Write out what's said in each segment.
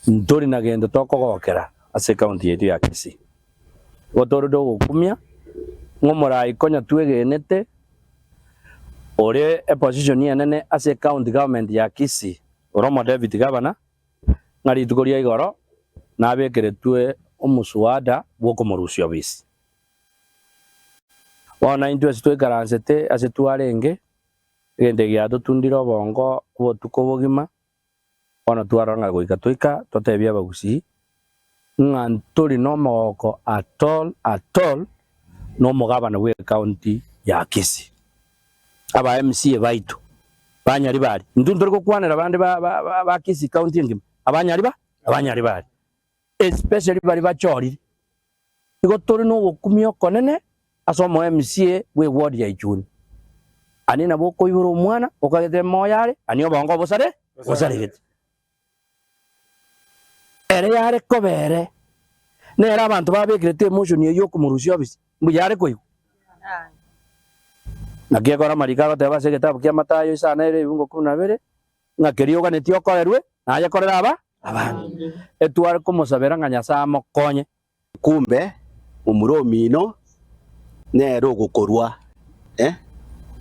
Ntori na gendo tokogokera ase county yetu ya Kisii. Gotoro do gukumia ngomora ikonya twegenete ore a position ya nene ase county government ya Kisii. Oromo David Gavana ngari tukoria igoro na bekere tue omuswada bwoko morusio bisi. Wana intu asitwe karansete asitwarenge gende gya tutundiro bongo botuko bogima wana twaranga goika toika totebya bagusi ngantori no mogoko atol no mugabana we county ya Kisii. Aba MCA baitu banyari bari ndunduri ko kwanera bande ba Kisii county ngima abanyari bari especially bari bachori iko tori no gukumio konene asomo MCA we ward ya Ichuni anina boko iburo mwana okagete moyare anio bongo bosare gete ere yare kobere nera abantu babekirete emotion yo kumurusio obisi mbuyare koyo nakia kora marika bateba se getabu kia Matayo isana ere ibungo 12 ngakerio ganetio korerwe naje korera abantu etware kumusabera nganyasa mokonye kumbe umuromino nero gukorwa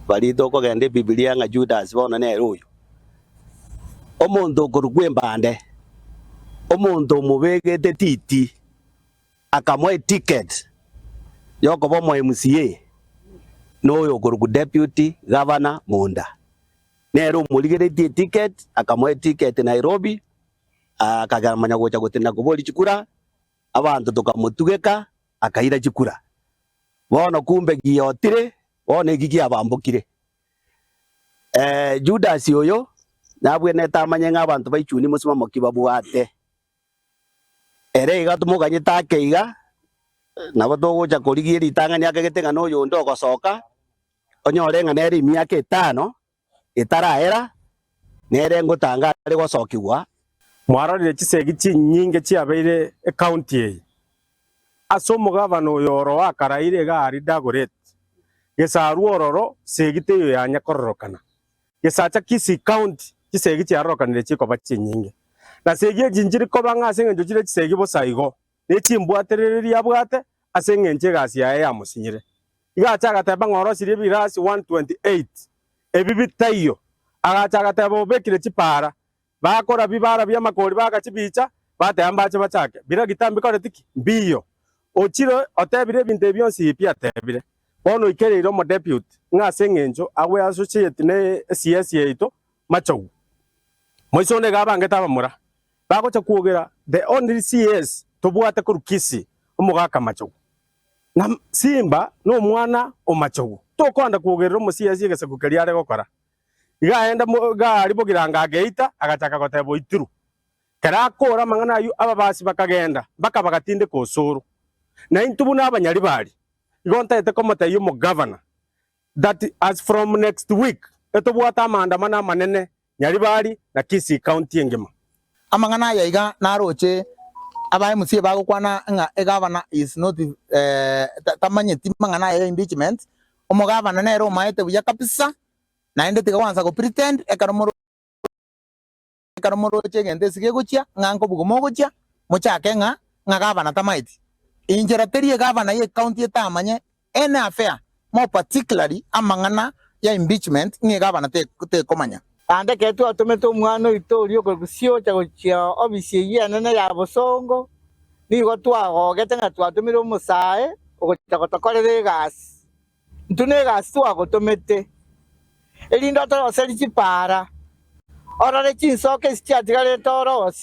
bari doko gende Biblia nga Judas bona nero uyu omuntu kurugwe mbande omuntu mubegete titi akamwe ticket yoko bomo MCA noyo kurugu deputy governor Munda nero muligere ticket akamwe ticket Nairobi akagamanya gocha gutenda kuboli chikura abantu tukamutugeka akaira chikura bono kumbe giyotire bono gigi abambukire Judas yoyo nabwe netamanye ng'abantu baichuni musima mokiba bwate ere igatumuganye takeiga nabo togocha korigia ritang'ani akagete ng'ano oyo ndo gosoka onyore ng'ana eri miaka 5 itaraera nere ngotanga ari gosokigwa mwararire chisegi chinyinge chiabeire county ei asomo gavana oyoro akaraire gari Dagoret gesaru ororo segite yo yanya kororokana gesacha Kisii county chisegi chiarorokanire chiko bachinyinge na segi jinjiri ko banga asenge njokire chisegi bosaigo ne chimbwatereri abwate asenge nche gasi ya musinyire igacha gateba ngoro siri birasi 128 ebibitayo agacha gateba bekire chipara bakora bibara bya makori bagachibicha batembache bachake bira gitambiko retiki mbiyo ochiro otebire binte byonsi pia tebire bono ikerero mo deputy ngase ngenjo awe associate ne CS yeito macho moisone gabange tabamura bagocha kuogera the only CS tobwate ku Kisii omugaka macho na simba no mwana o macho to kwanda kuogerera mo CS gese kukeriare gokora igaenda gari bogiranga ageita agachaka gotebo ituru karakora mangana yu ababasi bakagenda bakabagatinde kosoro na intubu n'abanyari bari igonta ete komata yo mo governor that as from next week etobwata amandamana manene nyari bari na Kisii county ngema amangana yaiga naroche aba MCA bagokwana nga governor is not tamanye timangana ya impeachment omo governor nero maete buya kapisa na ende tigawanza go pretend ekaromoro chegende sige gochia nganko bugomo gochia mochake nga governor tamaiti injera terie governor ye county etamanye ene affair more particularly amangana ya impeachment nge governor te komanya ande ketu atometo mwana itorio gusio chagochia obisi ye nene ya bosongo ni gotwago getanga twatumiro musae ogotakotokorere gas ntune gas twagotomete elindo to oseri chipara orare chinsoke sichatigare torosi